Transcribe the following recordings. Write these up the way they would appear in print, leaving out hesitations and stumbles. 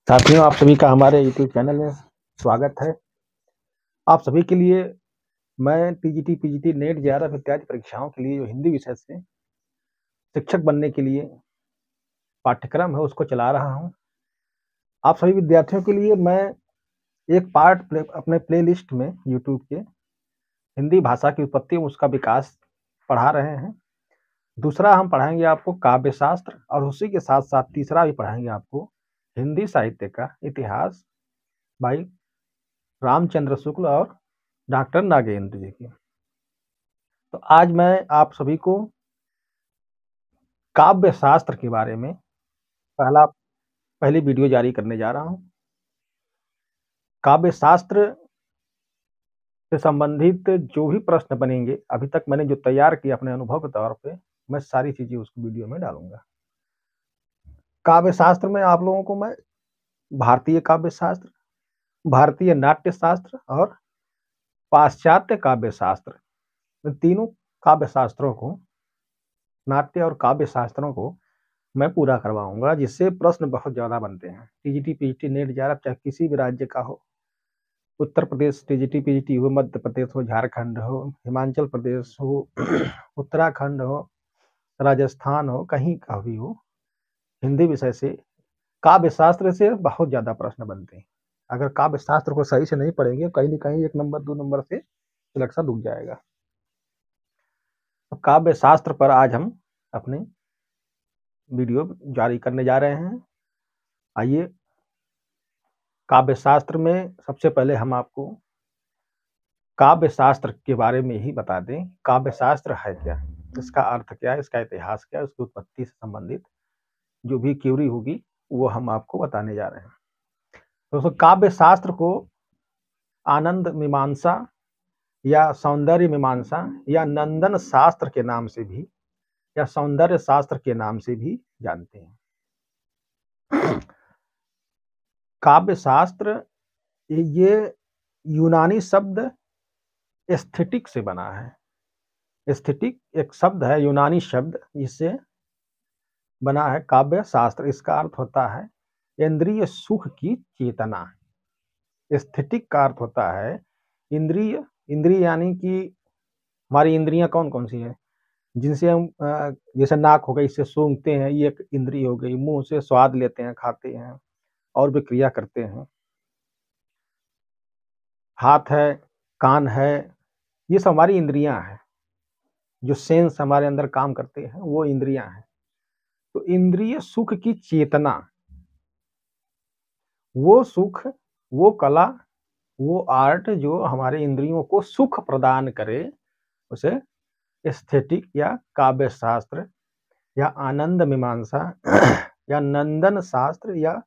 साथियों, आप सभी का हमारे यूट्यूब चैनल में स्वागत है। आप सभी के लिए मैं टीजीटी, पीजीटी, नेट, जेआरएफ इत्यादि परीक्षाओं के लिए जो हिंदी विषय से शिक्षक बनने के लिए पाठ्यक्रम है उसको चला रहा हूं। आप सभी विद्यार्थियों के लिए मैं एक पार्ट अपने प्लेलिस्ट में यूट्यूब के हिंदी भाषा की उत्पत्ति और उसका विकास पढ़ा रहे हैं। दूसरा हम पढ़ाएंगे आपको काव्य शास्त्र और उसी के साथ साथ तीसरा भी पढ़ाएंगे आपको हिंदी साहित्य का इतिहास भाई रामचंद्र शुक्ल और डॉक्टर नागेंद्र जी की। तो आज मैं आप सभी को काव्य शास्त्र के बारे में पहली वीडियो जारी करने जा रहा हूं। काव्य शास्त्र से संबंधित जो भी प्रश्न बनेंगे अभी तक मैंने जो तैयार किया अपने अनुभव के तौर पे, मैं सारी चीजें उसको वीडियो में डालूंगा। काव्य शास्त्र में आप लोगों को मैं भारतीय काव्य शास्त्र, भारतीय नाट्य शास्त्र और पाश्चात्य काव्य शास्त्र, तीनों काव्य शास्त्रों को, नाट्य और काव्य शास्त्रों को मैं पूरा करवाऊंगा, जिससे प्रश्न बहुत ज्यादा बनते हैं। टीजीटी, पीजीटी, नेट, जेआरएफ चाहे किसी भी राज्य का हो, उत्तर प्रदेश टीजीटी, पीजीटी हो, मध्य प्रदेश हो, झारखंड हो, हिमाचल प्रदेश हो, उत्तराखंड हो, राजस्थान हो, कहीं का भी हो, हिंदी विषय से काव्य शास्त्र से बहुत ज्यादा प्रश्न बनते हैं। अगर काव्य शास्त्र को सही से नहीं पढ़ेंगे, कहीं ना कहीं 1 नंबर 2 नंबर से सिलेक्शन रुक जाएगा। तो काव्य शास्त्र पर आज हम अपने वीडियो जारी करने जा रहे हैं। आइए, काव्य शास्त्र में सबसे पहले हम आपको काव्य शास्त्र के बारे में ही बता दें। काव्य शास्त्र है क्या, इसका अर्थ क्या है, इसका इतिहास क्या है, उसकी उत्पत्ति से संबंधित जो भी क्यूरी होगी वो हम आपको बताने जा रहे हैं। दोस्तों, काव्य शास्त्र को आनंद मीमांसा या सौंदर्य मीमांसा या नंदन शास्त्र के नाम से भी या सौंदर्य शास्त्र के नाम से भी जानते हैं। काव्य शास्त्र ये यूनानी शब्द एस्थेटिक से बना है। एस्थेटिक एक शब्द है, यूनानी शब्द, जिससे बना है काव्य शास्त्र। इसका अर्थ होता है इंद्रिय सुख की चेतना। एस्थेटिक का अर्थ होता है इंद्रिय, इंद्रिय यानी कि हमारी इंद्रियां कौन कौन सी है, जिनसे हम जैसे नाक हो गई, इससे सूंघते हैं, ये एक इंद्रिय हो गई। मुंह से स्वाद लेते हैं, खाते हैं और भी क्रिया करते हैं। हाथ है, कान है, ये सब हमारी इंद्रियां हैं। जो सेंस हमारे अंदर काम करते हैं वो इंद्रियां हैं। तो इंद्रिय सुख की चेतना, वो सुख, वो कला, वो आर्ट जो हमारे इंद्रियों को सुख प्रदान करे, उसे एस्थेटिक या काव्य शास्त्र या आनंद मीमांसा या नंदन शास्त्र या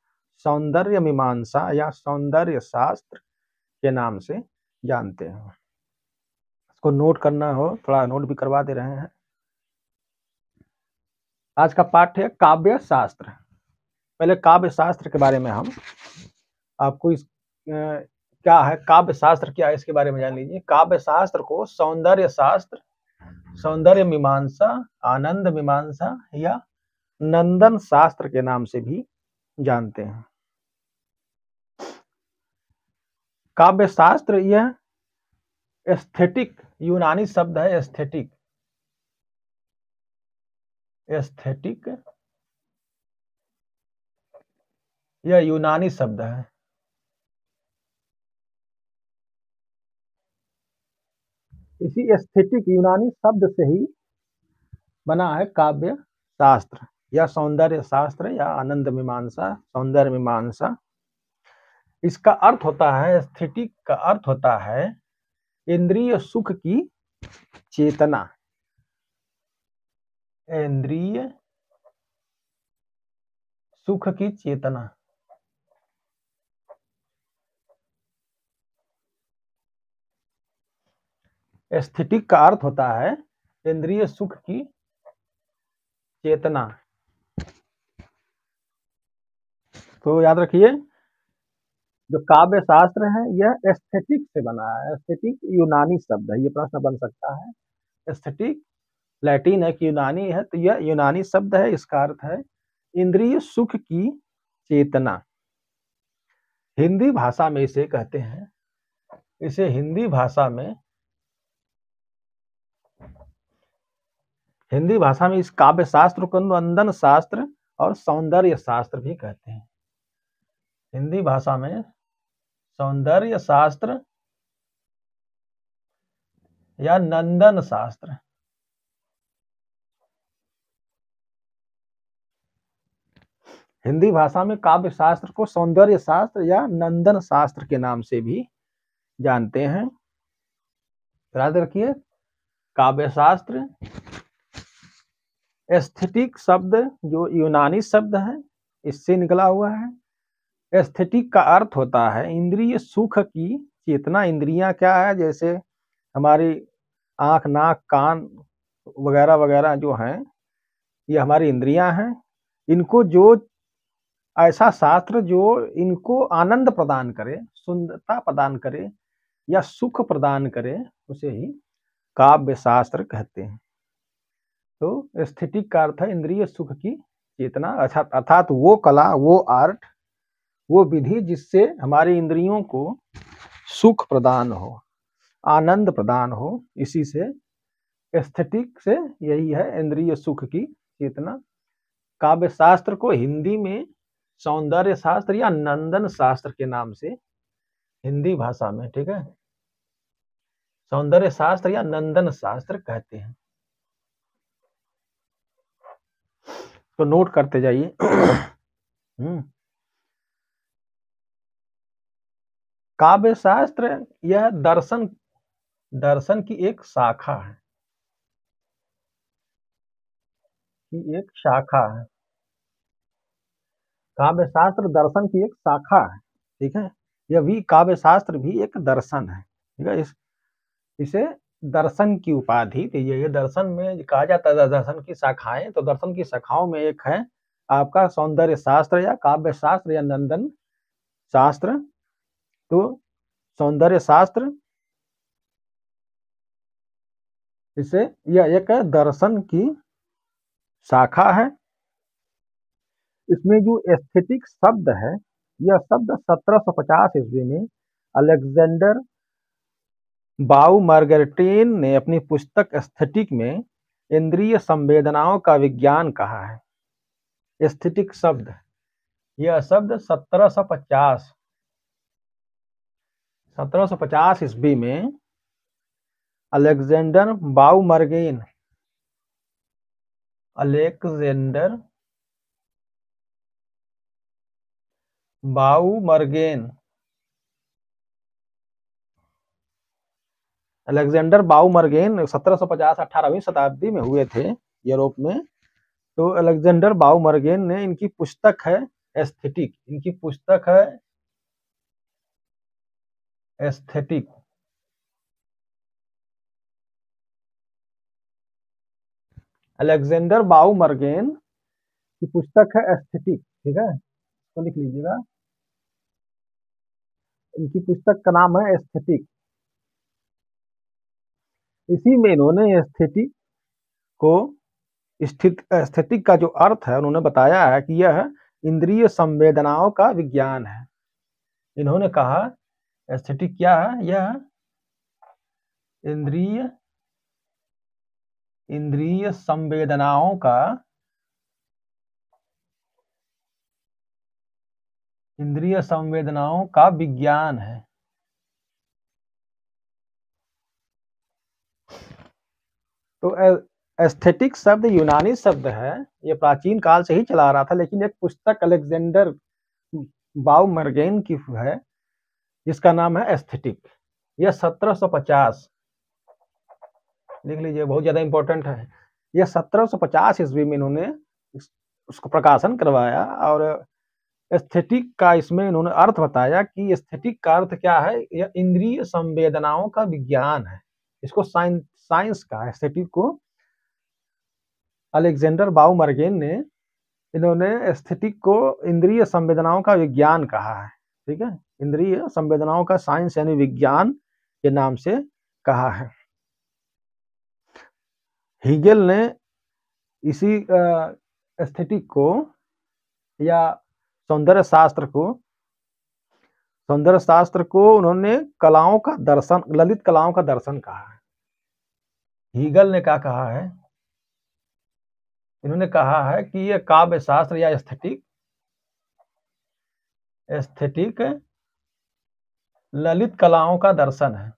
सौंदर्य मीमांसा या सौंदर्य शास्त्र के नाम से जानते हैं। इसको नोट करना हो, थोड़ा नोट भी करवा दे रहे हैं। आज का पाठ है काव्य शास्त्र। पहले काव्य शास्त्र के बारे में हम आपको क्या है काव्य शास्त्र, क्या है इसके बारे में जान लीजिए। काव्य शास्त्र को सौंदर्य शास्त्र, सौंदर्य मीमांसा, आनंद मीमांसा या नंदन शास्त्र के नाम से भी जानते हैं। काव्य शास्त्र यह एस्थेटिक, यूनानी शब्द है एस्थेटिक। एस्थेटिक यह यूनानी शब्द है। इसी एस्थेटिक यूनानी शब्द से ही बना है काव्य शास्त्र या सौंदर्य शास्त्र या आनंद मीमांसा, सौंदर्य मीमांसा। इसका अर्थ होता है, एस्थेटिक का अर्थ होता है इंद्रिय सुख की चेतना। इंद्रिय सुख की चेतना। एस्थेटिक का अर्थ होता है इंद्रिय सुख की चेतना। तो याद रखिए, जो काव्य शास्त्र है यह एस्थेटिक से बना है। एस्थेटिक यूनानी शब्द है, ये प्रश्न बन सकता है। एस्थेटिक लैटिन है कि यूनानी है, तो यह यूनानी शब्द है। इसका अर्थ है इंद्रिय सुख की चेतना। हिंदी भाषा में इसे कहते हैं, इसे हिंदी भाषा में इस काव्य शास्त्र को नंदन शास्त्र और सौंदर्य शास्त्र भी कहते हैं। हिंदी भाषा में सौंदर्य शास्त्र या नंदन शास्त्र, हिंदी भाषा में काव्य शास्त्र को सौंदर्य शास्त्र या नंदन शास्त्र के नाम से भी जानते हैं। याद रखिए, काव्य शास्त्र एस्थेटिक शब्द जो यूनानी शब्द है इससे निकला हुआ है। एस्थेटिक का अर्थ होता है इंद्रिय सुख की चेतना। इंद्रियां क्या है, जैसे हमारी आंख, नाक, कान वगैरह वगैरह जो हैं, ये हमारी इंद्रियां हैं। इनको जो ऐसा शास्त्र जो इनको आनंद प्रदान करे, सुंदरता प्रदान करे या सुख प्रदान करे, उसे ही काव्य शास्त्र कहते हैं। तो एस्थेटिक का अर्थ है इंद्रिय सुख की चेतना, अर्थात वो कला, वो आर्ट, वो विधि जिससे हमारी इंद्रियों को सुख प्रदान हो, आनंद प्रदान हो। इसी से एस्थेटिक से यही है, इंद्रिय सुख की चेतना। काव्य शास्त्र को हिंदी में सौंदर्य शास्त्र या नंदन शास्त्र के नाम से हिंदी भाषा में, ठीक है, सौंदर्य शास्त्र या नंदन शास्त्र कहते हैं। तो नोट करते जाइए। काव्य शास्त्र यह दर्शन की एक शाखा है, एक शाखा है। काव्य शास्त्र दर्शन की एक शाखा है, ठीक है। यह भी काव्य शास्त्र भी एक दर्शन है, ठीक है। इसे दर्शन की उपाधि दी है। ये दर्शन में कहा जाता है दर्शन की शाखाएं, तो दर्शन की शाखाओं में एक है आपका सौंदर्य शास्त्र या काव्य शास्त्र या नंदन शास्त्र। तो सौंदर्य शास्त्र इसे यह एक दर्शन की शाखा है। इसमें जो एस्थेटिक शब्द है, यह शब्द 1750 ईस्वी में अलेक्जेंडर बाउमर्गेर्टेन ने अपनी पुस्तक एस्थेटिक में इंद्रिय संवेदनाओं का विज्ञान कहा है। एस्थेटिक शब्द, यह शब्द 1750 ईस्वी में अलेक्जेंडर बाउमर्गेन अलेक्जेंडर बाउमर्गेन 1750 18वीं शताब्दी में हुए थे यूरोप में। तो अलेक्जेंडर बाउमर्गेन ने, इनकी पुस्तक है एस्थेटिक, इनकी पुस्तक है एस्थेटिक। अलेक्जेंडर बाउमर्गेन की पुस्तक है एस्थेटिक, ठीक है, तो लिख लीजिएगा। इनकी पुस्तक का नाम है एस्थेटिक। इसी में इन्होंने एस्थेटिक को एस्थेटिक का जो अर्थ है उन्होंने बताया है कि यह इंद्रिय संवेदनाओं का विज्ञान है। इन्होंने कहा एस्थेटिक क्या है, यह इंद्रिय संवेदनाओं का विज्ञान है। तो एस्थेटिक शब्द यूनानी शब्द है, ये प्राचीन काल से ही चला रहा था, लेकिन एक पुस्तक अलेक्जेंडर बाउमर्गेन की है जिसका नाम है एस्थेटिक। यह 1750, लिख लीजिए, बहुत ज्यादा इंपॉर्टेंट है। यह 1750 ईस्वी में इन्होंने उसको प्रकाशन करवाया और एस्थेटिक का इसमें इन्होंने अर्थ बताया कि एस्थेटिक का अर्थ क्या है, यह इंद्रिय संवेदनाओं का विज्ञान है। इसको साइंस का, एस्थेटिक को अलेक्जेंडर बाउमर्गेन ने, इन्होंने एस्थेटिक को इंद्रिय संवेदनाओं का विज्ञान कहा है, ठीक है, इंद्रिय संवेदनाओं का साइंस यानी विज्ञान के नाम से कहा है। हीगेल ने इसी एस्थेटिक को या सौंदर्य शास्त्र को सौंदर्य शास्त्र को उन्होंने कलाओं का दर्शन, ललित कलाओं का दर्शन कहा है। हीगल ने क्या कहा है? इन्होंने कहा है कि यह काव्य शास्त्र या एस्थेटिक ललित कलाओं का दर्शन है।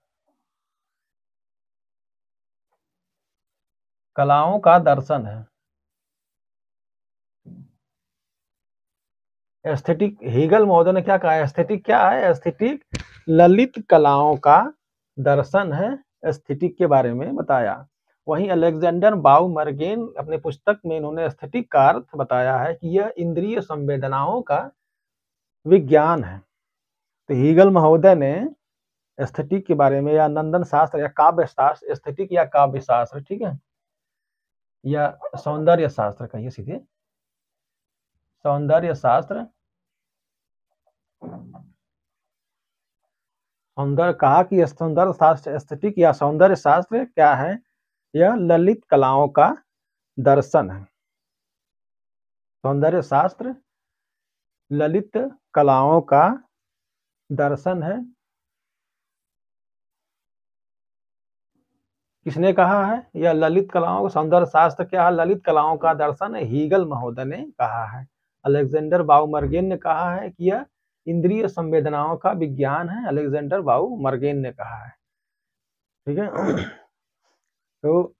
कलाओं का दर्शन है। एस्थेटिक, हीगल महोदय ने क्या कहा? एस्थेटिक क्या है? एस्थेटिक ललित कलाओं का दर्शन है। एस्थेटिक के बारे में बताया। वहीं अलेक्जेंडर बाउमर्गेन अपने पुस्तक में इन्होंने एस्थेटिक का अर्थ बताया है कि यह इंद्रिय संवेदनाओं का विज्ञान है। तो हीगल महोदय ने एस्थेटिक के बारे में, या नंदन शास्त्र या काव्य शास्त्र, एस्थेटिक या काव्य शास्त्र, ठीक है, या सौंदर्य शास्त्र कहिए सीधे, सौंदर्य शास्त्र, सौंदर्य कहा कि सौंदर्य शास्त्र, एस्थेटिक या सौंदर्य शास्त्र क्या है? यह ललित कलाओं का दर्शन है। सौंदर्य शास्त्र ललित कलाओं का दर्शन है। किसने कहा है? यह ललित कलाओं का सौंदर्य शास्त्र क्या है? ललित कलाओं का दर्शन है, हीगल महोदय ने कहा है। अलेक्जेंडर बाउमर्गेन ने कहा है कि यह इंद्रिय संवेदनाओं का विज्ञान है। अलेक्जेंडर बाउमर्गेन ने कहा है, ठीक है। तो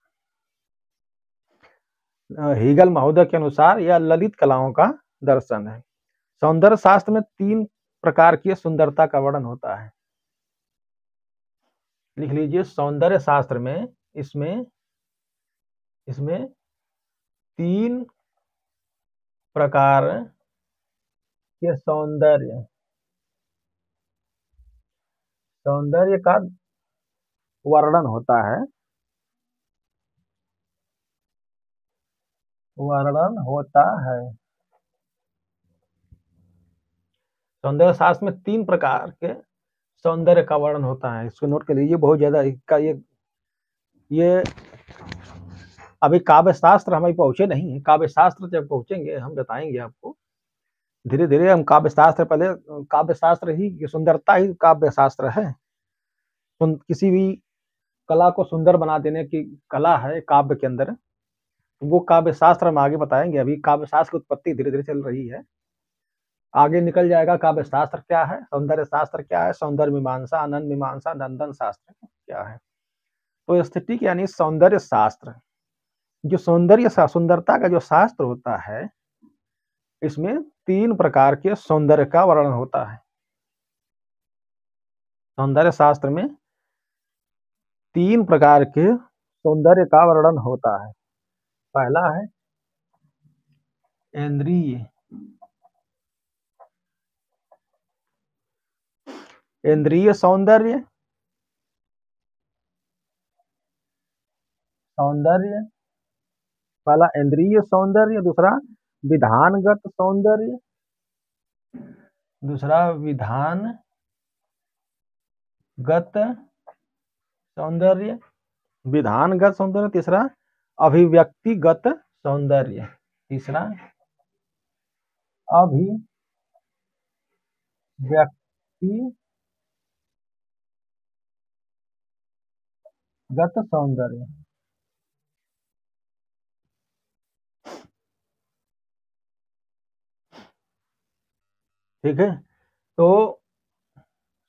हीगल महोदय के अनुसार यह ललित कलाओं का दर्शन है। सौंदर्य शास्त्र में 3 प्रकार की सुंदरता का वर्णन होता है। लिख लीजिए, सौंदर्य शास्त्र में इसमें 3 प्रकार के सौंदर्य का वर्णन होता है। वर्णन होता है। सौंदर्य शास्त्र में 3 प्रकार के सौंदर्य का वर्णन होता है। इसको नोट कर लीजिए, बहुत ज्यादा इसका ये अभी काव्य शास्त्र हम पहुंचे नहीं है। काव्य शास्त्र जब पहुंचेंगे हम बताएंगे आपको। धीरे धीरे हम काव्य शास्त्र, पहले काव्य शास्त्र ही, सुंदरता ही काव्य शास्त्र है। किसी भी कला को सुंदर बना देने की कला है काव्य के अंदर, वो काव्य शास्त्र हम आगे बताएंगे। अभी काव्य शास्त्र की उत्पत्ति धीरे धीरे चल रही है, आगे निकल जाएगा। काव्य शास्त्र क्या है, सौंदर्य शास्त्र क्या है, सौंदर्य मीमांसा, आनंद मीमांसा, नंदन शास्त्र क्या है। तो एस्थेटिक यानी सौंदर्य शास्त्र, जो सुंदरता का जो शास्त्र होता है, इसमें 3 प्रकार के सौंदर्य का वर्णन होता है। सौंदर्य शास्त्र में 3 प्रकार के सौंदर्य का वर्णन होता है। पहला है इंद्रिय सौंदर्य, पहला इंद्रिय सौंदर्य, दूसरा विधानगत सौंदर्य, विधानगत सौंदर्य, तीसरा अभिव्यक्तिगत सौंदर्य, सौंदर्य। ठीक है, तो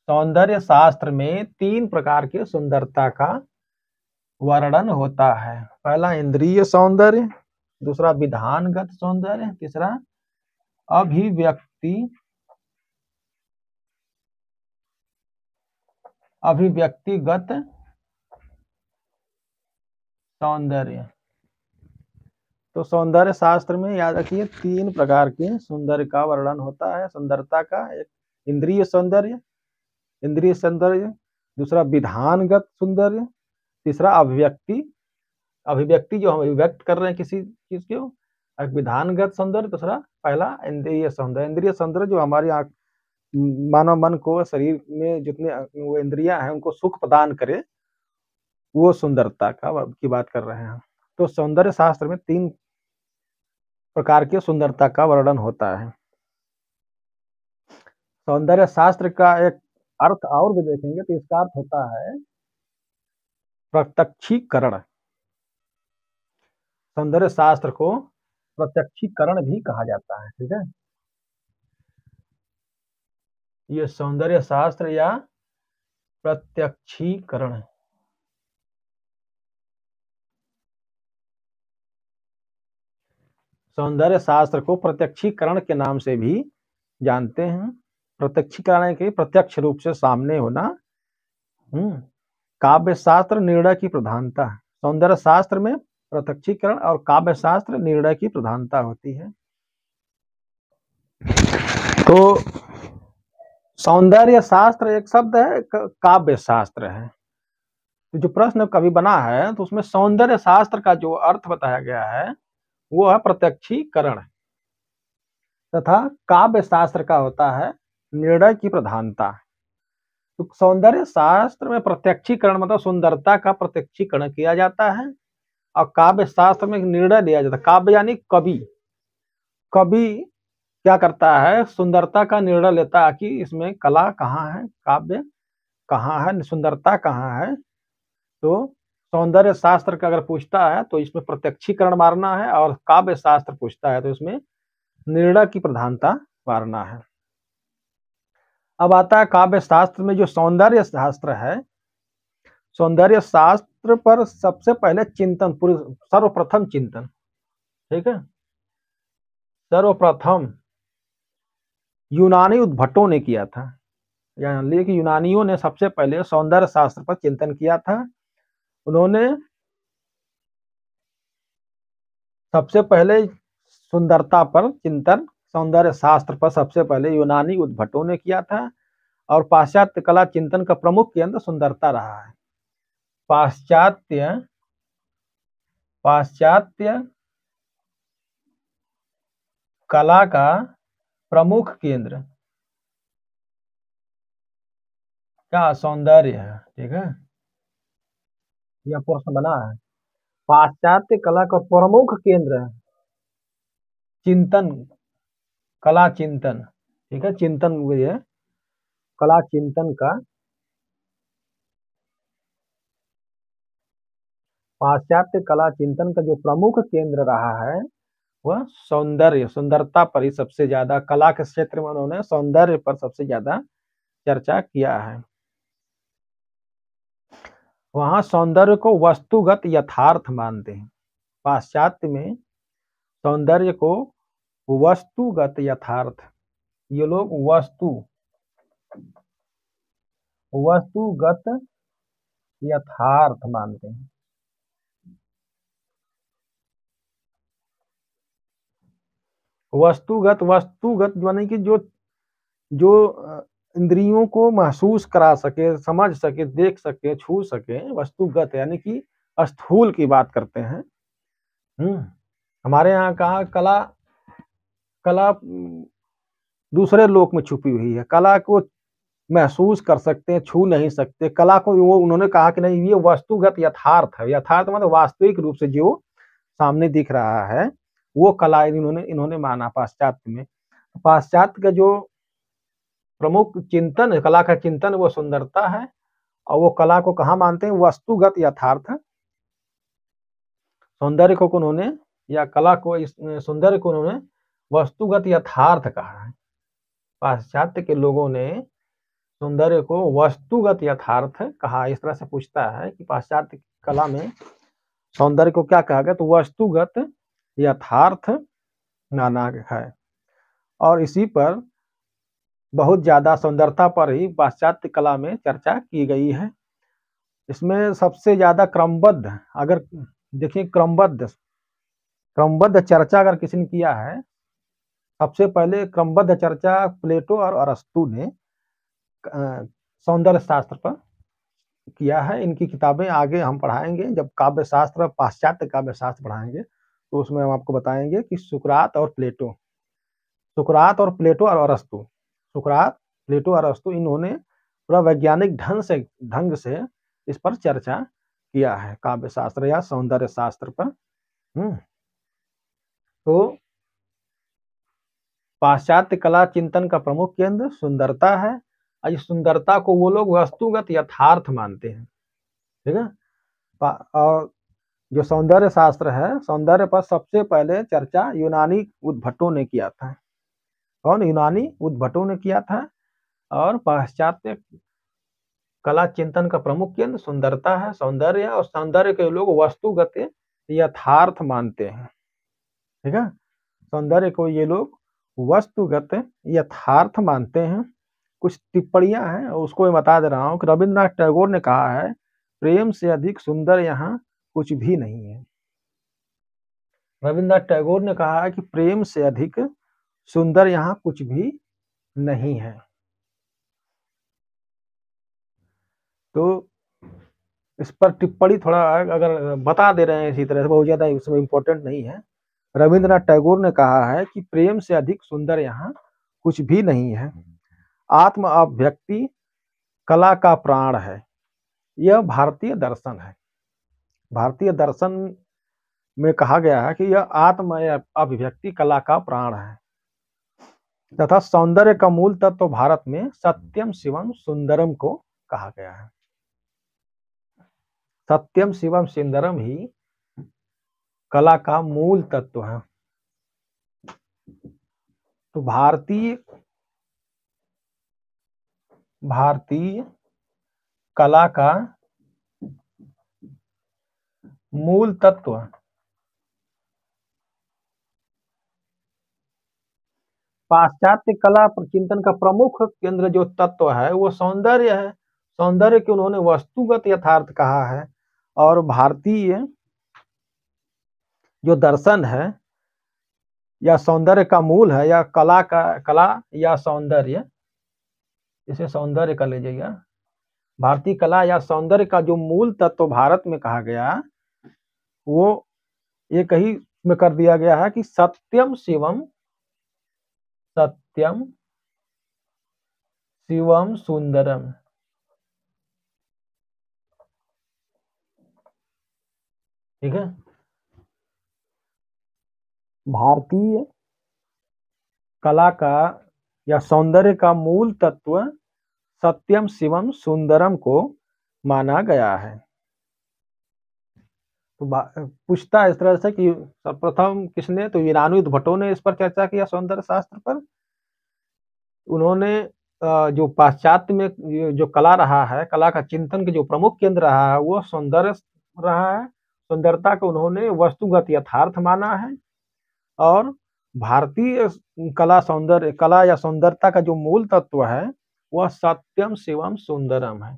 सौंदर्य शास्त्र में 3 प्रकार के सुंदरता का वर्णन होता है। पहला इंद्रिय सौंदर्य, दूसरा विधानगत सौंदर्य, तीसरा अभिव्यक्तिगत सौंदर्य। तो सौंदर्य शास्त्र में याद रखिए 3 प्रकार के सौंदर्य का वर्णन होता है। सुंदरता का एक इंद्रिय सौंदर्य, दूसरा विधानगत सौंदर्य, तीसरा अभिव्यक्ति जो हम अभिव्यक्त कर रहे हैं किसी चीज को, विधानगत सौंदर्य, दूसरा पहला इंद्रिय सौंदर्य। इंद्रिय सौंदर्य जो हमारी आंख, मानव मन को, शरीर में जितने वो इंद्रियां हैं उनको सुख प्रदान करे, वो सुंदरता की बात कर रहे हैं। तो सौंदर्य शास्त्र में 3 प्रकार के सुंदरता का वर्णन होता है। सौंदर्य शास्त्र का एक अर्थ और भी देखेंगे तो इसका अर्थ होता है प्रत्यक्षीकरण। सौंदर्य शास्त्र को प्रत्यक्षीकरण भी कहा जाता है, ठीक है। ये सौंदर्य शास्त्र या प्रत्यक्षीकरण। सौंदर्य शास्त्र को प्रत्यक्षीकरण के नाम से भी जानते हैं। प्रत्यक्षीकरण के प्रत्यक्ष रूप से सामने होना। काव्य शास्त्र निर्णय की प्रधानता। सौंदर्य शास्त्र में प्रत्यक्षीकरण और काव्य शास्त्र निर्णय की प्रधानता होती है। तो सौंदर्य शास्त्र एक शब्द है, काव्य शास्त्र है। तो जो प्रश्न कभी बना है तो उसमें सौंदर्य शास्त्र का जो अर्थ बताया गया है वो है प्रत्यक्षीकरण, तथा काव्य शास्त्र का होता है निर्णय की प्रधानता। तो सौंदर्य शास्त्र में प्रत्यक्षीकरण मतलब सुंदरता का प्रत्यक्षीकरण किया जाता है, और काव्य शास्त्र में निर्णय लिया जाता है। काव्य यानी कवि। कवि क्या करता है, सुंदरता का निर्णय लेता है कि इसमें कला कहाँ है, काव्य कहाँ है, सुंदरता कहाँ है। तो सौंदर्य शास्त्र का अगर पूछता है तो इसमें प्रत्यक्षीकरण मारना है, और काव्य शास्त्र पूछता है तो इसमें निर्णय की प्रधानता मारना है। अब आता है काव्य शास्त्र में जो सौंदर्य शास्त्र है। सौंदर्य शास्त्र पर सबसे पहले चिंतन, पूरे सर्वप्रथम चिंतन, ठीक है, सर्वप्रथम यूनानी उद्भटों ने किया था। यानी कि यूनानियों ने सबसे पहले सौंदर्य शास्त्र पर चिंतन किया था। उन्होंने सबसे पहले सुंदरता पर चिंतन, सौंदर्य शास्त्र पर सबसे पहले यूनानी उद्भटों ने किया था। और पाश्चात्य कला चिंतन का प्रमुख केंद्र सुंदरता रहा है। पाश्चात्य कला का प्रमुख केंद्र क्या, सौंदर्य है, ठीक है। यह प्रश्न बना है। पाश्चात्य कला का प्रमुख केंद्र है चिंतन, कला चिंतन, ठीक है, चिंतन ये कला चिंतन का। पाश्चात्य कला चिंतन का जो प्रमुख केंद्र रहा है वह सौंदर्य, सुंदरता पर ही सबसे ज्यादा, कला के क्षेत्र में उन्होंने सौंदर्य पर सबसे ज्यादा चर्चा किया है। वहां सौंदर्य को वस्तुगत यथार्थ मानते हैं। पाश्चात्य में सौंदर्य को वस्तुगत यथार्थ, ये लोग वस्तुगत यथार्थ मानते हैं। वस्तुगत, वस्तुगत यानी कि जो जो इंद्रियों को महसूस करा सके, समझ सके, देख सके, छू सके, वस्तुगत यानी कि स्थूल की बात करते हैं। हमारे यहाँ कहा कला, कला दूसरे लोक में छुपी हुई है। कला को महसूस कर सकते हैं, छू नहीं सकते कला को। वो उन्होंने कहा कि नहीं, ये वस्तुगत यथार्थ है। यथार्थ मतलब वास्तविक रूप से जो सामने दिख रहा है वो कला इन्होंने इन्होंने माना पाश्चात्य में। पाश्चात्य का जो प्रमुख चिंतन है, कला का चिंतन, वो सुंदरता है। और वो कला को कहाँ मानते हैं, वस्तुगत यथार्थ। सौंदर्य को उन्होंने, या कला को, इस सौंदर्य को उन्होंने वस्तुगत यथार्थ कहा है। पाश्चात्य के लोगों ने सौंदर्य को वस्तुगत यथार्थ कहा। इस तरह से पूछता है कि पाश्चात्य कला में सौंदर्य को क्या कहा गया, तो वस्तुगत यथार्थ माना है। और इसी पर बहुत ज्यादा सौंदर्यता पर ही पाश्चात्य कला में चर्चा की गई है। इसमें सबसे ज्यादा क्रमबद्ध, अगर देखिए क्रमबद्ध चर्चा अगर किसी ने किया है, सबसे पहले क्रमबद्ध चर्चा प्लेटो और अरस्तु ने सौंदर्य शास्त्र पर किया है। इनकी किताबें आगे हम पढ़ाएंगे, जब काव्य शास्त्र, पाश्चात्य काव्य शास्त्र पढ़ाएंगे तो उसमें हम आपको बताएंगे कि सुकरात और प्लेटो और अरस्तु, सुकरात, प्लेटो और अरस्तु, इन्होंने पूरा वैज्ञानिक ढंग से इस पर चर्चा किया है, काव्य शास्त्र या सौंदर्य शास्त्र पर। तो पाश्चात्य कला चिंतन का प्रमुख केंद्र सुंदरता है, और इस सुंदरता को वो लोग वस्तुगत यथार्थ मानते हैं। ठीक है। और जो सौंदर्य शास्त्र है, सौंदर्य पर सबसे पहले चर्चा यूनानी उद्भटों ने किया था। कौन? यूनानी उद्भटों ने किया था। और पाश्चात्य कला चिंतन का प्रमुख केंद्र सुंदरता है, सौंदर्य, और सौंदर्य के लोग वस्तुगत यथार्थ मानते हैं। ठीक है। सौंदर्य को ये लोग वस्तुगत यथार्थ मानते हैं। कुछ टिप्पणियां हैं, उसको मैं बता दे रहा हूँ कि रविन्द्रनाथ टैगोर ने कहा है, प्रेम से अधिक सुंदर यहाँ कुछ भी नहीं है। रविन्द्रनाथ टैगोर ने कहा है कि प्रेम से अधिक सुंदर यहाँ कुछ भी नहीं है। तो इस पर टिप्पणी थोड़ा अगर बता दे रहे हैं इसी तरह से, बहुत ज्यादा उसमें इम्पोर्टेंट नहीं है। रविन्द्रनाथ टैगोर ने कहा है कि प्रेम से अधिक सुंदर यहाँ कुछ भी नहीं है। आत्म अभिव्यक्ति कला का प्राण है। यह भारतीय दर्शन है। भारतीय दर्शन में कहा गया है कि यह आत्म अभिव्यक्ति कला का प्राण है तथा सौंदर्य का मूल तत्व तो भारत में सत्यम शिवम सुंदरम को कहा गया है। सत्यम शिवम सुंदरम ही कला का मूल तत्व है। तो भारतीय कला का मूल तत्व पाश्चात्य कला चिंतन का प्रमुख केंद्र जो तत्व है वो सौंदर्य है। सौंदर्य के उन्होंने वस्तुगत यथार्थ कहा है। और भारतीय जो दर्शन है या सौंदर्य का मूल है, या कला या सौंदर्य, इसे सौंदर्य का ले जाइए। भारतीय कला या सौंदर्य का जो मूल तत्व भारत में कहा गया, वो एक ही में कर दिया गया है कि सत्यम शिवम सुंदरम। ठीक है। भारतीय कला का या सौंदर्य का मूल तत्व सत्यम शिवम सुंदरम को माना गया है। तो पूछता है इस तरह से कि सर्वप्रथम किसने? तो यूनानी उद्भटों ने इस पर चर्चा किया, सौंदर्य शास्त्र पर। उन्होंने जो पाश्चात्य में जो कला रहा है, कला का चिंतन के जो प्रमुख केंद्र रहा है, वो सौंदर्य रहा है। सुंदरता को उन्होंने वस्तुगत यथार्थ माना है। और भारतीय कला या सौंदर्यता का जो मूल तत्व है वह सत्यम शिवम सुंदरम है।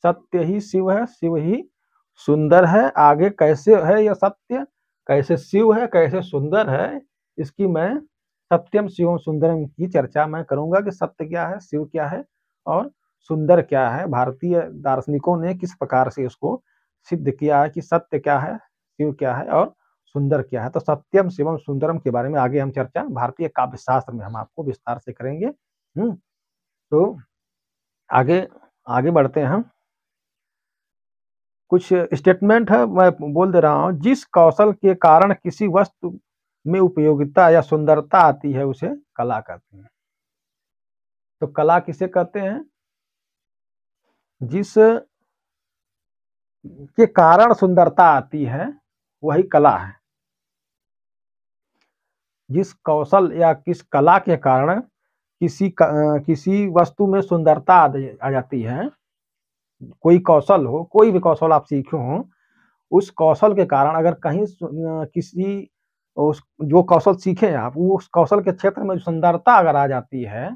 सत्य ही शिव है, शिव ही सुंदर है। आगे कैसे है यह सत्य, कैसे शिव है, कैसे सुंदर है, इसकी मैं सत्यम शिवम सुंदरम की चर्चा मैं करूंगा कि सत्य क्या है, शिव क्या है और सुंदर क्या है। भारतीय दार्शनिकों ने किस प्रकार से इसको सिद्ध किया है कि सत्य क्या है, शिव क्या है और सुंदर क्या है। तो सत्यम शिवम सुंदरम के बारे में आगे हम चर्चा भारतीय काव्य शास्त्र में हम आपको विस्तार से करेंगे। तो आगे आगे बढ़ते हैं हम। कुछ स्टेटमेंट है मैं बोल दे रहा हूं। जिस कौशल के कारण किसी वस्तु में उपयोगिता या सुंदरता आती है उसे कला कहते हैं। तो कला किसे कहते हैं? जिस के कारण सुंदरता आती है वही कला है। जिस कौशल या किस कला के कारण किसी वस्तु में सुंदरता आ जाती है, कोई कौशल हो, कोई भी कौशल आप सीखे हो, उस कौशल के कारण अगर कहीं किसी उस जो कौशल सीखे आप, उस कौशल के क्षेत्र में सुंदरता अगर आ जाती है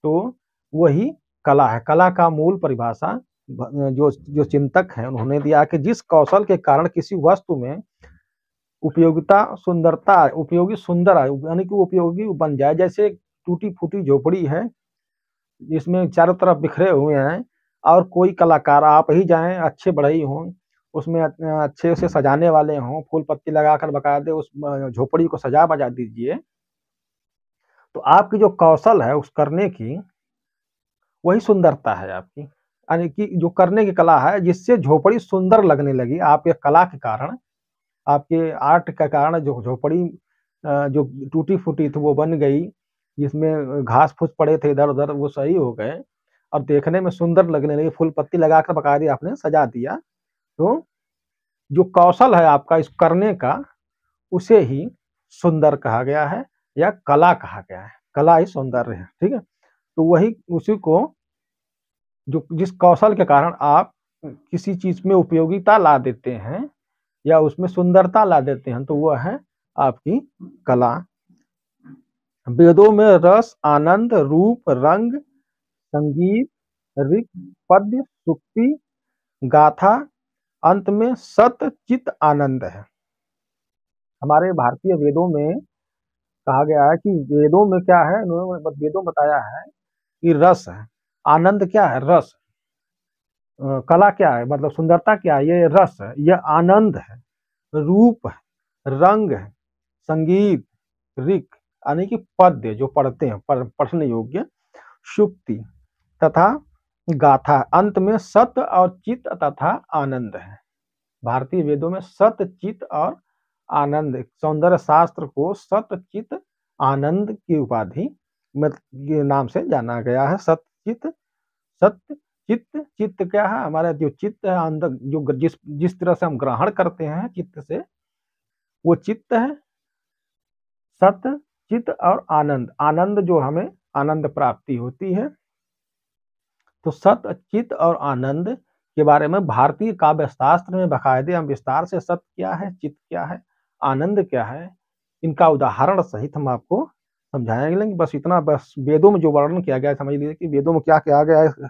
तो वही कला है। कला का मूल परिभाषा जो चिंतक है उन्होंने दिया कि जिस कौशल के कारण किसी वस्तु में उपयोगिता सुंदरता, उपयोगी सुंदर है, यानी कि उपयोगी बन जाए। जैसे टूटी फूटी झोपड़ी है जिसमें चारों तरफ बिखरे हुए हैं, और कोई कलाकार आप ही जाएं, अच्छे बढ़ई हों, उसमें अच्छे से सजाने वाले हों, फूल पत्ती लगाकर बकायदे उस झोपड़ी को सजा बजा दीजिए, तो आपकी जो कौशल है उस करने की, वही सुंदरता है आपकी। यानी कि जो करने की कला है जिससे झोपड़ी सुंदर लगने लगी, आपके कला के कारण, आपके आर्ट के कारण जो झोपड़ी जो टूटी फूटी थी वो बन गई, जिसमें घास फूस पड़े थे इधर उधर वो सही हो गए और देखने में सुंदर लगने लगी, फूल पत्ती लगाकर बकायदे आपने सजा दिया। तो जो कौशल है आपका इस करने का, उसे ही सुंदर कहा गया है या कला कहा गया है। कला ही सौंदर्य है, ठीक है। तो वही उसी को जो जिस कौशल के कारण आप किसी चीज में उपयोगिता ला देते हैं या उसमें सुंदरता ला देते हैं, तो वह है आपकी कला। वेदों में रस, आनंद, रूप, रंग, संगीत, ऋक, पद्य, सूक्ति, गाथा, अंत में सत चित आनंद है। हमारे भारतीय वेदों में कहा गया है कि वेदों में क्या है, इन्होंने वेदों में बताया है कि रस है, आनंद क्या है, रस, कला क्या है मतलब सुंदरता क्या है, ये रस है, यह आनंद है, रूप है, रंग है, संगीत, ऋक यानी कि पद्य जो पढ़ते हैं पढ़ने योग्य, सुक्ति तथा गाथा, अंत में सत और चित तथा आनंद है। भारतीय वेदों में सत, चित और आनंद, सौंदर्य शास्त्र को सत, चित, आनंद की उपाधि के नाम से जाना गया है। सत्य, सत्य, चित्त, चित्त क्या है, हमारा जो चित्त है अंदर, जो जिस तरह से हम ग्रहण करते हैं चित्त से, वो चित्त है। सत्य, चित्त और आनंद, आनंद जो हमें आनंद प्राप्ति होती है। तो सत्य, चित्त और आनंद के बारे में भारतीय काव्य शास्त्र में बाकायदे हम विस्तार से सत्य क्या है, चित्त क्या है, आनंद क्या है, इनका उदाहरण सहित हम आपको समझाएंगे। बस इतना, बस वेदों में जो वर्णन किया गया है समझ लीजिए कि वेदों में क्या कहा गया है,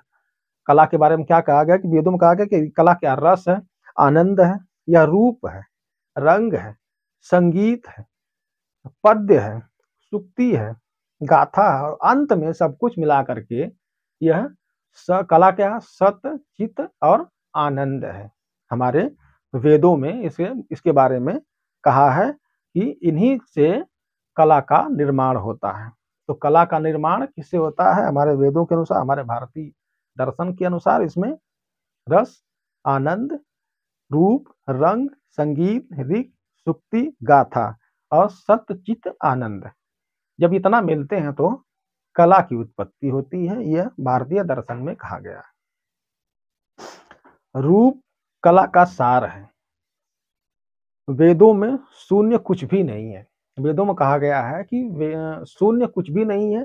कला के बारे में क्या कहा गया कि वेदों में कहा गया कि कला क्या, रस है, आनंद है, या रूप है, रंग है, संगीत है, पद्य है, सुक्ति है, गाथा है, और अंत में सब कुछ मिला करके यह कला क्या, सत्य, चित्त और आनंद है। हमारे वेदों में इसके बारे में कहा है कि इन्हीं से कला का निर्माण होता है। तो कला का निर्माण किससे होता है, हमारे वेदों के अनुसार, हमारे भारतीय दर्शन के अनुसार इसमें रस, आनंद, रूप, रंग, संगीत, ऋक, सुक्ति, गाथा और सत्य, चित्त, आनंद, जब इतना मिलते हैं तो कला की उत्पत्ति होती है। यह भारतीय दर्शन में कहा गया है। रूप कला का सार है। वेदों में शून्य कुछ भी नहीं है। वेदों में कहा गया है कि शून्य कुछ भी नहीं है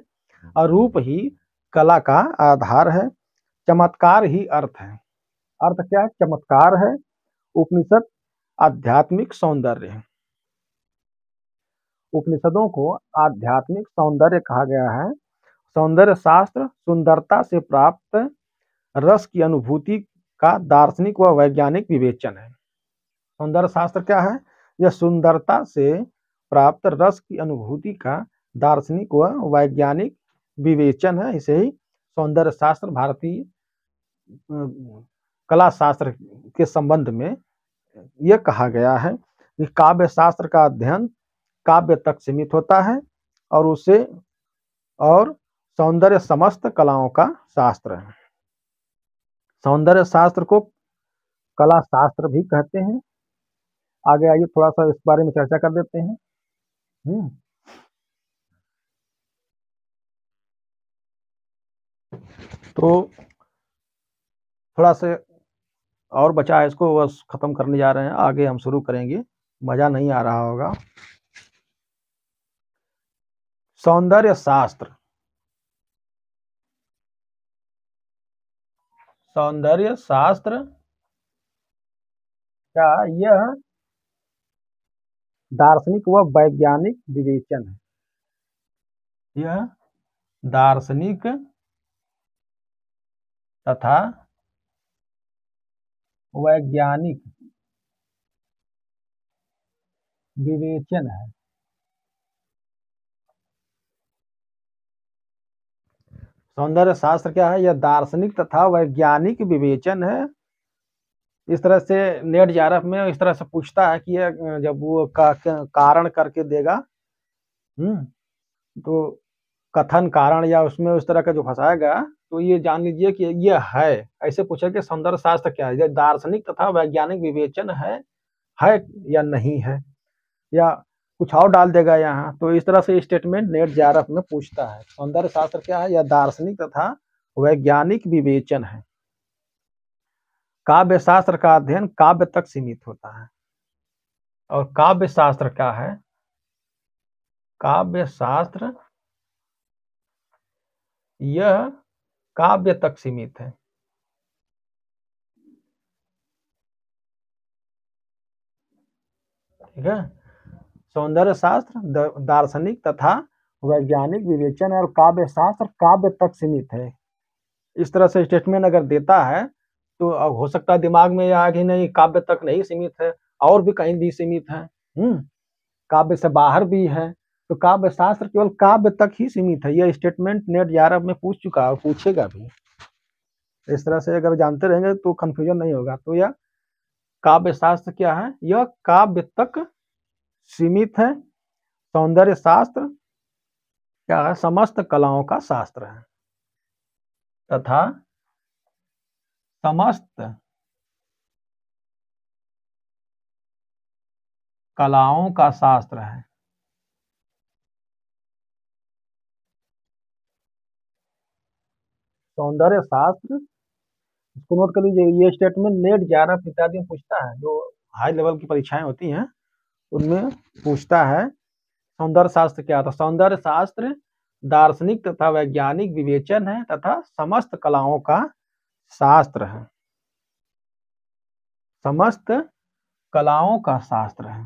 और रूप ही कला का आधार है। चमत्कार ही अर्थ है। अर्थ क्या है, चमत्कार है। उपनिषद आध्यात्मिक सौंदर्य है। उपनिषदों को आध्यात्मिक सौंदर्य कहा गया है। सौंदर्य शास्त्र सुंदरता से प्राप्त रस की अनुभूति का दार्शनिक व वैज्ञानिक विवेचन है। सौंदर्य शास्त्र क्या है, यह सुंदरता से प्राप्त रस की अनुभूति का दार्शनिक व वैज्ञानिक विवेचन है। इसे ही सौंदर्य शास्त्र भारतीय कला शास्त्र के संबंध में यह कहा गया है कि काव्य शास्त्र का अध्ययन काव्य तक सीमित होता है और सौंदर्य समस्त कलाओं का शास्त्र है। सौंदर्य शास्त्र को कला शास्त्र भी कहते हैं। आगे आइए थोड़ा सा इस बारे में चर्चा कर देते हैं। तो थोड़ा से और बचा है, इसको बस खत्म करने जा रहे हैं, आगे हम शुरू करेंगे, मजा नहीं आ रहा होगा। सौंदर्य शास्त्र, सौंदर्य शास्त्र का यह दार्शनिक व वैज्ञानिक विवेचन है। यह दार्शनिक तथा वैज्ञानिक विवेचन है। सौंदर्य शास्त्र क्या है, यह दार्शनिक तथा वैज्ञानिक विवेचन है। इस तरह से नेट जीआरएफ में इस तरह से पूछता है कि यह जब वो कारण करके देगा, तो कथन कारण या उसमें उस तरह का जो फंसाएगा, तो ये जान लीजिए कि ये है। ऐसे पूछे कि सौंदर्य शास्त्र क्या है, दार्शनिक तथा वैज्ञानिक विवेचन है या नहीं है, या कुछ और डाल देगा यहाँ। तो इस तरह से स्टेटमेंट नेट जेआरएफ में पूछता है। सौंदर्य शास्त्र क्या है? यह दार्शनिक तथा वैज्ञानिक विवेचन है। काव्य शास्त्र का अध्ययन काव्य तक सीमित होता है। और काव्य शास्त्र क्या है? काव्य शास्त्र यह काव्य तक सीमित है। ठीक है। सौंदर्य शास्त्र दार्शनिक तथा वैज्ञानिक विवेचन है और काव्य शास्त्र काव्य तक सीमित है। इस तरह से स्टेटमेंट अगर देता है तो हो सकता है दिमाग में आ कि नहीं, काव्य तक नहीं सीमित है, और भी कहीं भी सीमित है, काव्य से बाहर भी है। तो काव्य शास्त्र केवल काव्य तक ही सीमित है। यह स्टेटमेंट नेट जेआरएफ में पूछ चुका है और पूछेगा भी। इस तरह से अगर जानते रहेंगे तो कंफ्यूजन नहीं होगा। तो यह काव्य शास्त्र क्या है? यह काव्य तक सीमित है। सौंदर्य शास्त्र क्या है? समस्त कलाओं का शास्त्र है तथा समस्त कलाओं का शास्त्र है। सौंदर्य शास्त्र, इसको नोट कर लीजिए। ये स्टेटमेंट नेट जेआरएफ इत्यादि में पूछता है, जो हाई लेवल की परीक्षाएं होती हैं उनमें पूछता है। सौंदर्य शास्त्र क्या था? सौंदर्य शास्त्र दार्शनिक तथा वैज्ञानिक विवेचन है तथा समस्त कलाओं का शास्त्र है। समस्त कलाओं का शास्त्र है।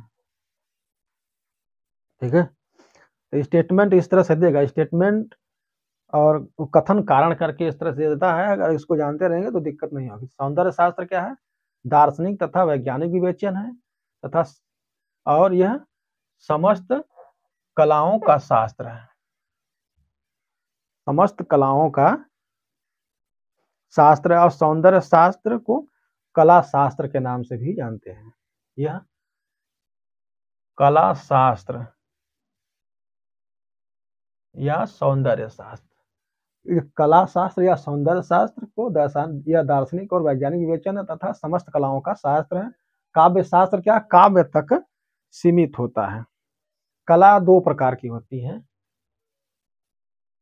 ठीक है। तो स्टेटमेंट इस तरह से देगा। स्टेटमेंट और कथन कारण करके इस तरह से देता है। अगर इसको जानते रहेंगे तो दिक्कत नहीं होगी। सौंदर्य शास्त्र क्या है? दार्शनिक तथा वैज्ञानिक विवेचन है तथा और यह समस्त कलाओं का शास्त्र है। समस्त कलाओं का शास्त्र है। और सौंदर्य शास्त्र को कला शास्त्र के नाम से भी जानते हैं। यह कला शास्त्र या सौंदर्य शास्त्र, कला शास्त्र या सौंदर्य शास्त्र को दार्शनिक और वैज्ञानिक विवेचन है तथा समस्त कलाओं का शास्त्र है। काव्य शास्त्र क्या? काव्य तक सीमित होता है। कला दो प्रकार की होती है।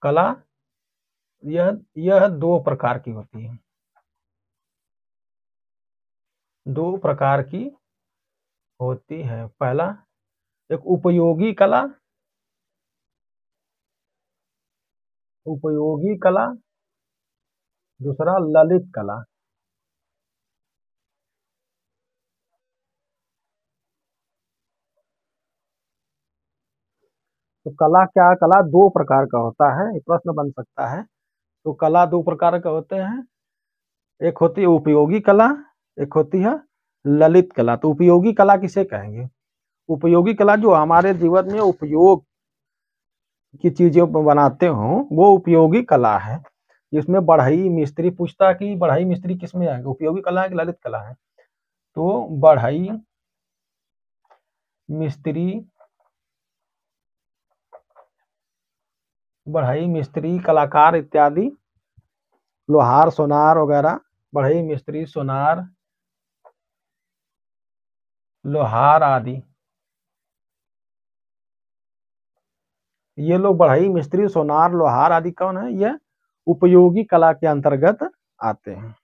कला यह दो प्रकार की होती है। दो प्रकार की होती है। पहला एक उपयोगी कला, उपयोगी कला, दूसरा ललित कला। तो कला क्या? कला दो प्रकार का होता है। एक प्रश्न बन सकता है। तो कला दो प्रकार का होते हैं। एक होती है उपयोगी कला, एक होती है ललित कला। तो उपयोगी कला किसे कहेंगे? उपयोगी कला जो हमारे जीवन में उपयोग की चीजें बनाते हो वो उपयोगी कला है। जिसमें बढ़ई मिस्त्री पूछता कि बढ़ई मिस्त्री किस में आएगा, उपयोगी कला है कि ललित कला है? तो बढ़ई मिस्त्री, बढ़ई मिस्त्री कलाकार इत्यादि, लोहार सोनार वगैरह, बढ़ई मिस्त्री सोनार लोहार आदि, ये लोग बढ़ई मिस्त्री सोनार लोहार आदि कौन है? ये उपयोगी कला के अंतर्गत आते हैं।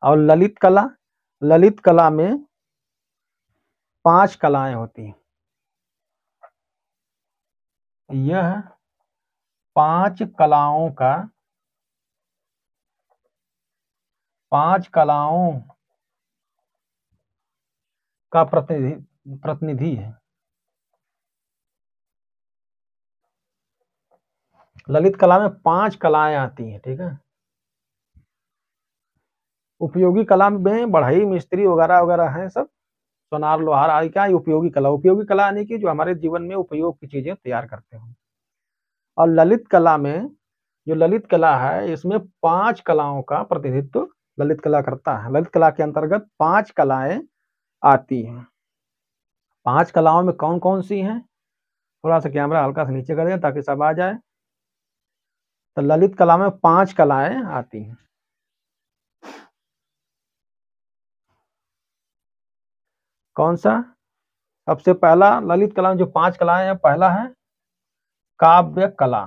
और ललित कला, ललित कला में 5 कलाएं होती हैं। यह 5 कलाओं का 5 कलाओं का प्रतिनिधि है। ललित कला में 5 कलाएं आती हैं। ठीक है। उपयोगी कला में बढ़ई मिस्त्री वगैरह वगैरह है सब, सोनार लोहार आदि क्या है उपयोगी कला। उपयोगी कला यानी कि जो हमारे जीवन में उपयोग की चीजें तैयार करते हैं। और ललित कला में, जो ललित कला है इसमें 5 कलाओं का प्रतिनिधित्व ललित कला करता है। ललित कला के अंतर्गत 5 कलाएं आती हैं। 5 कलाओं में कौन कौन सी हैं? थोड़ा सा कैमरा हल्का से नीचे कर दें ताकि सब आ जाए। तो ललित कला में 5 कलाएं आती हैं। कौन सा? सबसे पहला ललित कला में जो 5 कलाएं हैं, पहला है काव्य कला।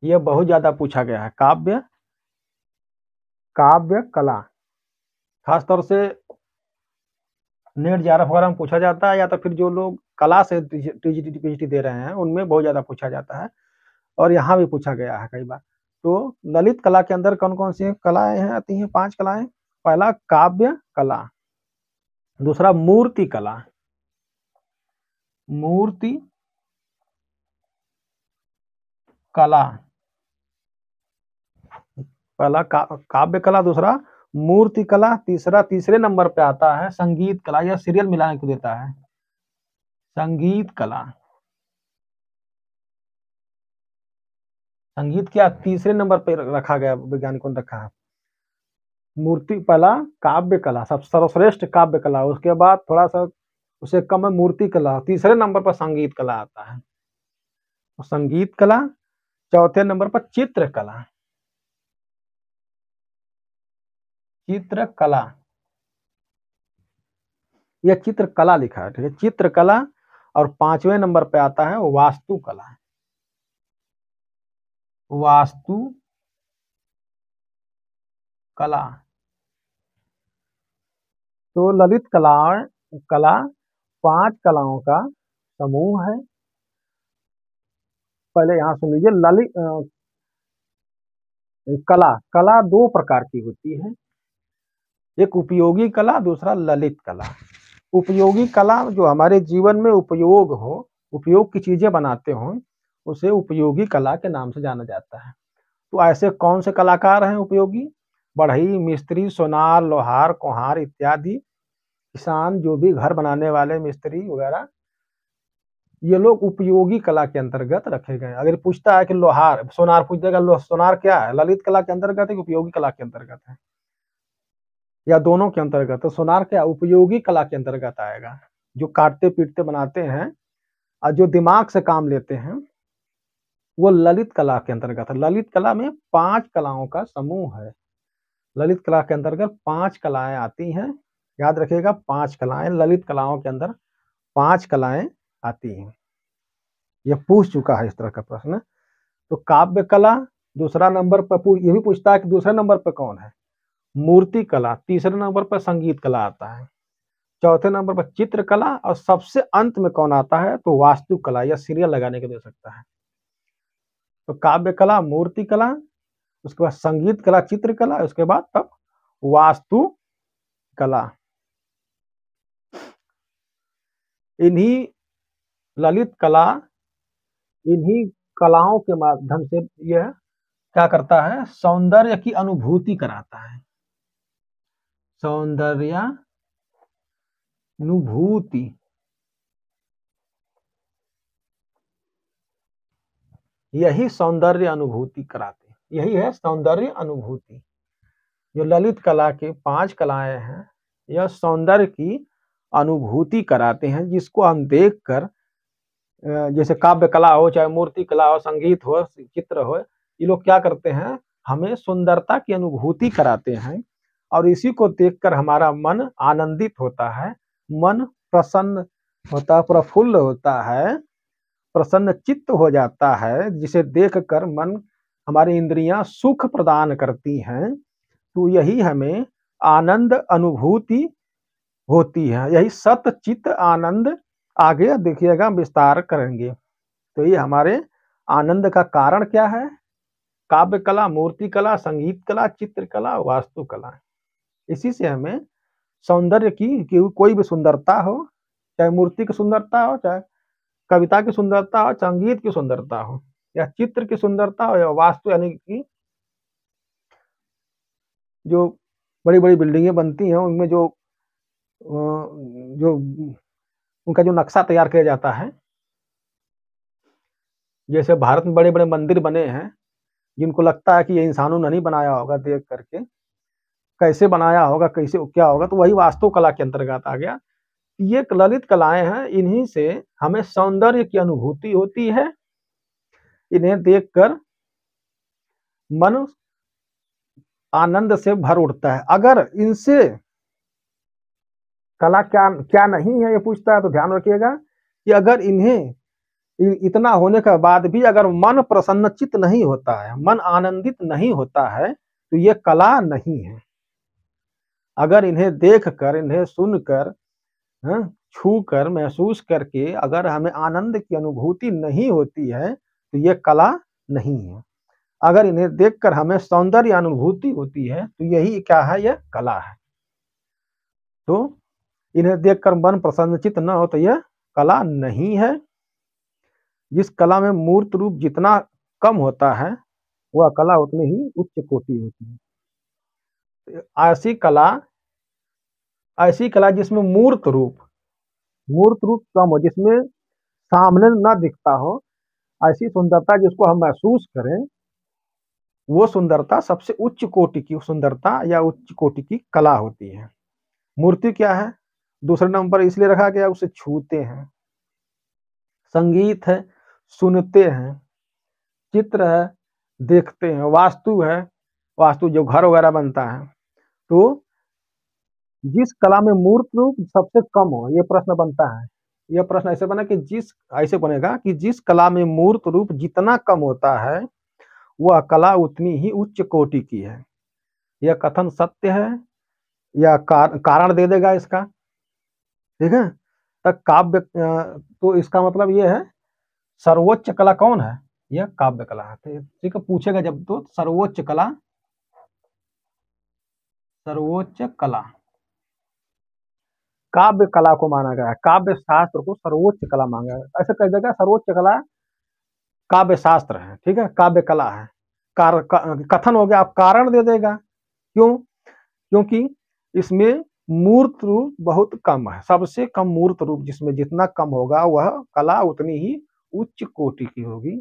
यह बहुत ज्यादा पूछा गया है, काव्य कला। खासतौर से नेट JRF वगैरह में पूछा जाता है, या तो फिर जो लोग कला से टीजीटी पीजीटी दे रहे हैं उनमें बहुत ज्यादा पूछा जाता है, और यहाँ भी पूछा गया है कई बार। तो ललित कला के अंदर कौन कौन सी कलाएं हैं, आती हैं 5 कलाएं। पहला काव्य कला, दूसरा मूर्ति कला, मूर्ति कला, पहला काव्य कला, दूसरा मूर्ति कला, तीसरे नंबर पे आता है संगीत कला। यह सीरियल मिलाने को देता है, संगीत कला। संगीत क्या तीसरे नंबर पे रखा गया, वैज्ञानिकों ने रखा है। मूर्ति पहला काव्य कला, सब सर्वश्रेष्ठ काव्य कला, उसके बाद थोड़ा सा उससे कम है मूर्ति कला, तीसरे नंबर पर संगीत कला आता है। तो संगीत कला, चौथे नंबर पर चित्रकला, चित्रकला, यह चित्रकला लिखा है, ठीक है, चित्रकला। और 5वें नंबर पे आता है वास्तुकला, वास्तु कला। तो ललित कला 5 कलाओं का समूह है। पहले यहाँ सुन लीजिए, ललित कला 2 प्रकार की होती है, एक उपयोगी कला, दूसरा ललित कला। उपयोगी कला जो हमारे जीवन में उपयोग हो, उपयोग की चीजें बनाते हो, उसे उपयोगी कला के नाम से जाना जाता है। तो ऐसे कौन से कलाकार हैं उपयोगी? बढ़ई, मिस्त्री, सोनार, लोहार, कुम्हार इत्यादि। किसान, जो भी घर बनाने वाले मिस्त्री वगैरह, ये लोग उपयोगी कला के अंतर्गत रखे गए। अगर पूछता है कि लोहार, सोनार पूछ देगा, सोनार क्या है, ललित कला के अंतर्गत है, उपयोगी कला के अंतर्गत है, या दोनों के अंतर्गत? तो सोनार क्या उपयोगी कला के अंतर्गत आएगा। जो काटते पीटते बनाते हैं और जो दिमाग से काम लेते हैं, वो ललित कला के अंतर्गत है। ललित कला में 5 कलाओं का समूह है। ललित कला के अंतर्गत 5 कलाएं आती हैं, याद रखिएगा, 5 कलाएं ललित कलाओं के अंदर 5 कलाएं आती हैं। यह पूछ चुका है इस तरह का प्रश्न। तो काव्य कला दूसरा नंबर पर, ये भी पूछता है कि दूसरे नंबर पर कौन है। मूर्ति कला, तीसरे नंबर पर संगीत कला आता है, चौथे नंबर पर चित्रकला, और सबसे अंत में कौन आता है, तो वास्तुकला। या सीरियल लगाने के दे सकता है। तो काव्य कला, मूर्ति कला, उसके बाद संगीत कला, चित्रकला, उसके बाद तब वास्तु कला। इन्हीं ललित कला, इन्हीं कलाओं के माध्यम से यह क्या करता है, सौंदर्य की अनुभूति कराता है, सौंदर्यानुभूति। यही सौंदर्य अनुभूति कराते, यही है सौंदर्य अनुभूति। जो ललित कला के 5 कलाएं हैं, यह सौंदर्य की अनुभूति कराते हैं, जिसको हम देखकर, जैसे काव्य कला हो, चाहे मूर्ति कला हो, संगीत हो, चित्र हो, ये लोग क्या करते हैं, हमें सुंदरता की अनुभूति कराते हैं, और इसी को देखकर हमारा मन आनंदित होता है, मन प्रसन्न होता, प्रफुल्ल होता है, प्रसन्न चित्त हो जाता है, जिसे देखकर मन, हमारी इंद्रियां सुख प्रदान करती हैं। तो यही हमें आनंद अनुभूति होती है, यही सत चित्त आनंद। आगे देखिएगा विस्तार करेंगे। तो ये हमारे आनंद का कारण क्या है, काव्य कला, मूर्ति कला, संगीत कला, चित्रकला, वास्तुकला। इसी से हमें सौंदर्य की कोई भी सुंदरता हो, चाहे मूर्ति की सुंदरता हो, चाहे कविता की सुंदरता हो, संगीत की सुंदरता हो, या चित्र की सुंदरता हो, या वास्तु यानी कि जो बड़ी बड़ी बिल्डिंगें बनती हैं उनमें जो उनका जो नक्शा तैयार किया जाता है, जैसे भारत में बड़े बड़े मंदिर बने हैं, जिनको लगता है कि ये इंसानों ने नहीं बनाया होगा, देख करके कैसे बनाया होगा, कैसे क्या होगा, तो वही वास्तुकला के अंतर्गत आ गया। ये ललित कलाएं हैं, इन्हीं से हमें सौंदर्य की अनुभूति होती है। इन्हें देखकर मन आनंद से भर उठता है। अगर इनसे कला क्या क्या नहीं है ये पूछता है, तो ध्यान रखिएगा कि अगर इन्हें इतना होने के बाद भी अगर मन प्रसन्नचित नहीं होता है, मन आनंदित नहीं होता है, तो ये कला नहीं है। अगर इन्हें देख कर, इन्हें सुनकर, छू कर, महसूस करके अगर हमें आनंद की अनुभूति नहीं होती है, तो ये कला नहीं है। अगर इन्हें देखकर हमें सौंदर्य अनुभूति होती है, तो यही क्या है, यह कला है। तो इन्हें देखकर मन प्रसन्नचित न हो, तो यह कला नहीं है। जिस कला में मूर्त रूप जितना कम होता है, वह कला उतनी ही उच्च कोटि होती है। ऐसी कला जिसमें मूर्त रूप कम हो, जिसमें सामने न दिखता हो, ऐसी सुंदरता जिसको हम महसूस करें, वो सुंदरता सबसे उच्च कोटि की सुंदरता या उच्च कोटि की कला होती है। मूर्ति क्या है, दूसरे नंबर इसलिए रखा गया, उसे छूते हैं। संगीत है, सुनते हैं। चित्र है, देखते हैं। वास्तु है, वास्तु जो घर वगैरह बनता है। तो जिस कला में मूर्त रूप सबसे कम हो, ये प्रश्न बनता है। यह प्रश्न ऐसे बना कि ऐसे बनेगा कि जिस कला में मूर्त रूप जितना कम होता है, वह कला उतनी ही उच्च कोटि की है। यह कथन सत्य है या कारण दे देगा इसका, ठीक है। तक काव्य, तो इसका मतलब यह है सर्वोच्च कला कौन है, यह काव्य कला है। ठीक है, पूछेगा जब तो सर्वोच्च कला काव्य कला को माना गया है, काव्य शास्त्र को सर्वोच्च कला माना गया। ऐसे कह देगा सर्वोच्च कला काव्य शास्त्र है, ठीक है, काव्य कला है। कथन हो गया, आप कारण दे देगा। क्यों? क्योंकि इसमें मूर्त रूप बहुत कम है, सबसे कम मूर्त रूप, जिसमें जितना कम होगा वह कला उतनी ही उच्च कोटि की होगी।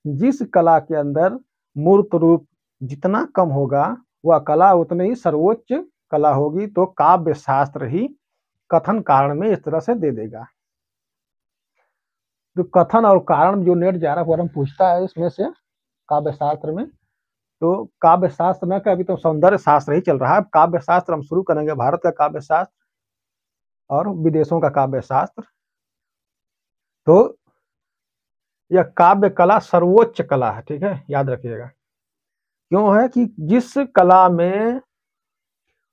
जिस कला के अंदर मूर्त रूप जितना कम होगा, वह कला उतनी ही सर्वोच्च कला होगी। तो काव्य शास्त्र ही कथन कारण में इस तरह से दे देगा। तो कथन और कारण जो नेट जा रहा पूछता है इसमें से काव्य शास्त्र में, तो काव्य शास्त्र में अभी तो सौंदर्य शास्त्र ही चल रहा है। काव्य शास्त्र हम शुरू करेंगे, भारत का काव्य शास्त्र और विदेशों का काव्य शास्त्र। तो यह काव्य कला सर्वोच्च कला है, ठीक है, याद रखिएगा। क्यों है कि जिस कला में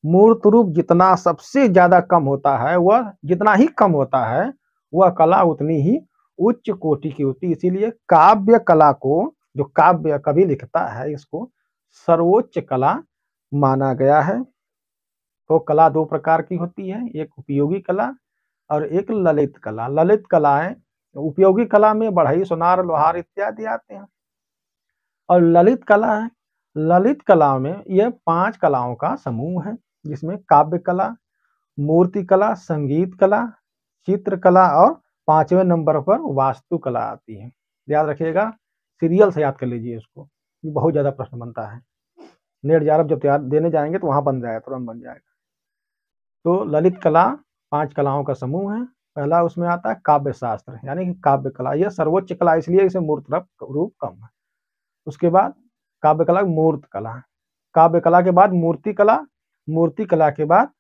मूर्त रूप जितना सबसे ज्यादा कम होता है, वह जितना ही कम होता है, वह कला उतनी ही उच्च कोटि की होती है। इसीलिए काव्य कला को, जो काव्य कवि लिखता है, इसको सर्वोच्च कला माना गया है। तो कला दो प्रकार की होती है, एक उपयोगी कला और एक ललित कला। ललित कलाएं, उपयोगी कला में बढ़ई, सुनार, लोहार इत्यादि आते हैं। और ललित कला है, ललित कला में यह 5 कलाओं का समूह है, जिसमें काव्य कला, मूर्ति कला, संगीत कला, चित्र कला और 5वें नंबर पर वास्तु कला आती है। याद रखिएगा, सीरियल से याद कर लीजिए इसको, ये बहुत ज्यादा प्रश्न बनता है। नेट जारब जब तैयार देने जाएंगे तो वहां बन जाएगा, तुरंत बन जाएगा। तो ललित कला 5 कलाओं का समूह है। पहला उसमें आता है काव्य शास्त्र, यानी कि काव्य कला। यह सर्वोच्च कला इसलिए इसे मूर्त रूप कम है। उसके बाद काव्य कला मूर्त कला, काव्य कला के बाद मूर्ति कला, मूर्ति कला के बाद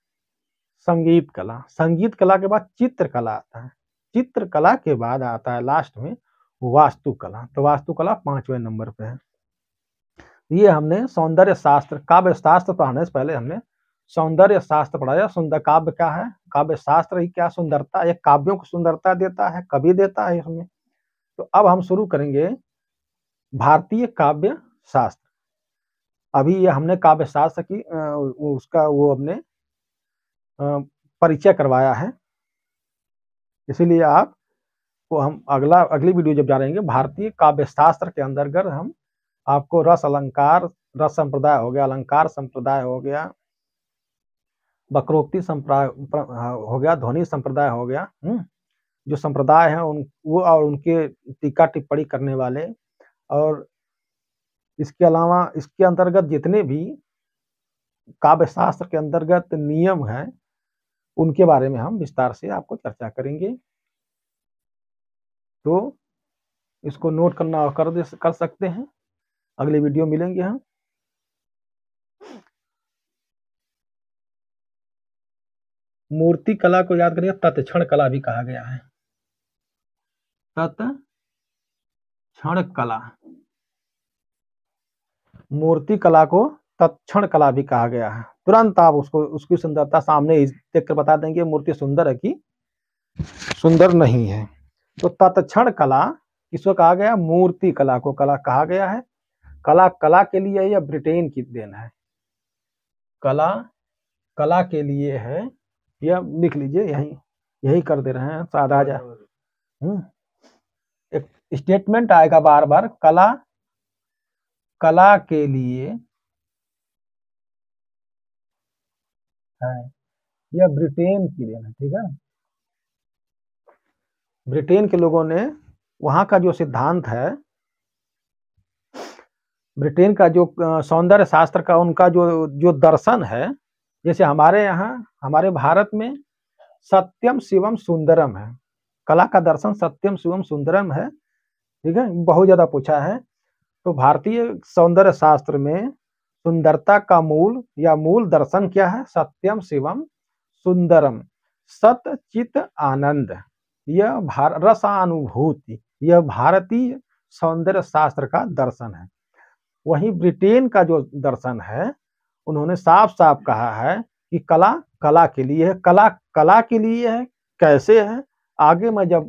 संगीत कला, संगीत कला के बाद चित्र कला आता है, चित्र कला के बाद आता है लास्ट में वास्तु कला। तो वास्तु कला 5वें नंबर पे है। ये हमने सौंदर्य शास्त्र, काव्य शास्त्र पढ़ाने से पहले हमने सौंदर्य शास्त्र पढ़ाया। सुंदर काव्य क्या है, काव्य शास्त्र ही क्या सुंदरता, ये काव्यों को सुंदरता देता है, कवि देता है इसमें। तो अब हम शुरू करेंगे भारतीय काव्य शास्त्र। अभी ये हमने काव्य शास्त्र की उसका वो हमने परिचय करवाया है, इसीलिए आपको हम अगली वीडियो जब जानेंगे भारतीय काव्य शास्त्र के अंतर्गत हम आपको रस अलंकार, रस संप्रदाय हो गया, अलंकार संप्रदाय हो गया, वक्रोक्ति संप्रदाय हो गया, ध्वनि संप्रदाय हो गया, जो संप्रदाय है वो और उनके टीका टिप्पणी करने वाले, और इसके अलावा इसके अंतर्गत जितने भी काव्य शास्त्र के अंतर्गत नियम हैं, उनके बारे में हम विस्तार से आपको चर्चा करेंगे। तो इसको नोट करना कर सकते हैं। अगली वीडियो मिलेंगे हम। मूर्ति कला को याद करिए, तत्क्षण कला भी कहा गया है। तत्क्षण कला, मूर्ति कला को तत्क्षण कला भी कहा गया है। तुरंत आप उसको, उसकी सुंदरता सामने ही देख कर बता देंगे मूर्ति सुंदर है कि सुंदर नहीं है। तो तत्क्षण कला किसको कहा गया? मूर्ति कला को कला कहा गया है। कला कला के लिए यह ब्रिटेन की देन है। कला कला के लिए है, यह लिख लीजिए, यही कर दे रहे हैं सादा जा। एक स्टेटमेंट आएगा बार बार, कला कला के लिए है, यह ब्रिटेन की देन है। ठीक है, ब्रिटेन के लोगों ने वहां का जो सिद्धांत है, ब्रिटेन का जो सौंदर्य शास्त्र का उनका जो जो दर्शन है, जैसे हमारे यहाँ, हमारे भारत में सत्यम शिवम सुंदरम है, कला का दर्शन सत्यम शिवम सुंदरम है। ठीक है, बहुत ज्यादा पूछा है। तो भारतीय सौंदर्य शास्त्र में सुंदरता का मूल या मूल दर्शन क्या है? सत्यम शिवम सुंदरम, सत चित आनंद, यह रसानुभूति, यह भारतीय सौंदर्य शास्त्र का दर्शन है। वहीं ब्रिटेन का जो दर्शन है, उन्होंने साफ साफ कहा है कि कला कला के लिए है। कला कला के लिए है, कैसे है? आगे मैं जब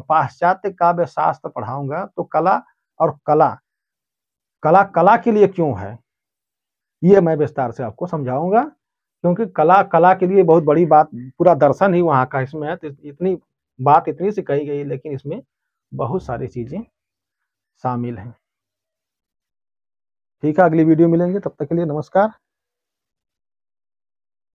पाश्चात्य काव्य शास्त्र पढ़ाऊंगा तो कला और कला कला कला के लिए क्यों है, ये मैं विस्तार से आपको समझाऊंगा। क्योंकि कला कला के लिए बहुत बड़ी बात, पूरा दर्शन ही वहां का इसमें है। तो इतनी बात इतनी सी कही गई, लेकिन इसमें बहुत सारी चीजें शामिल हैं। ठीक है, अगली वीडियो मिलेंगे, तब तक के लिए नमस्कार।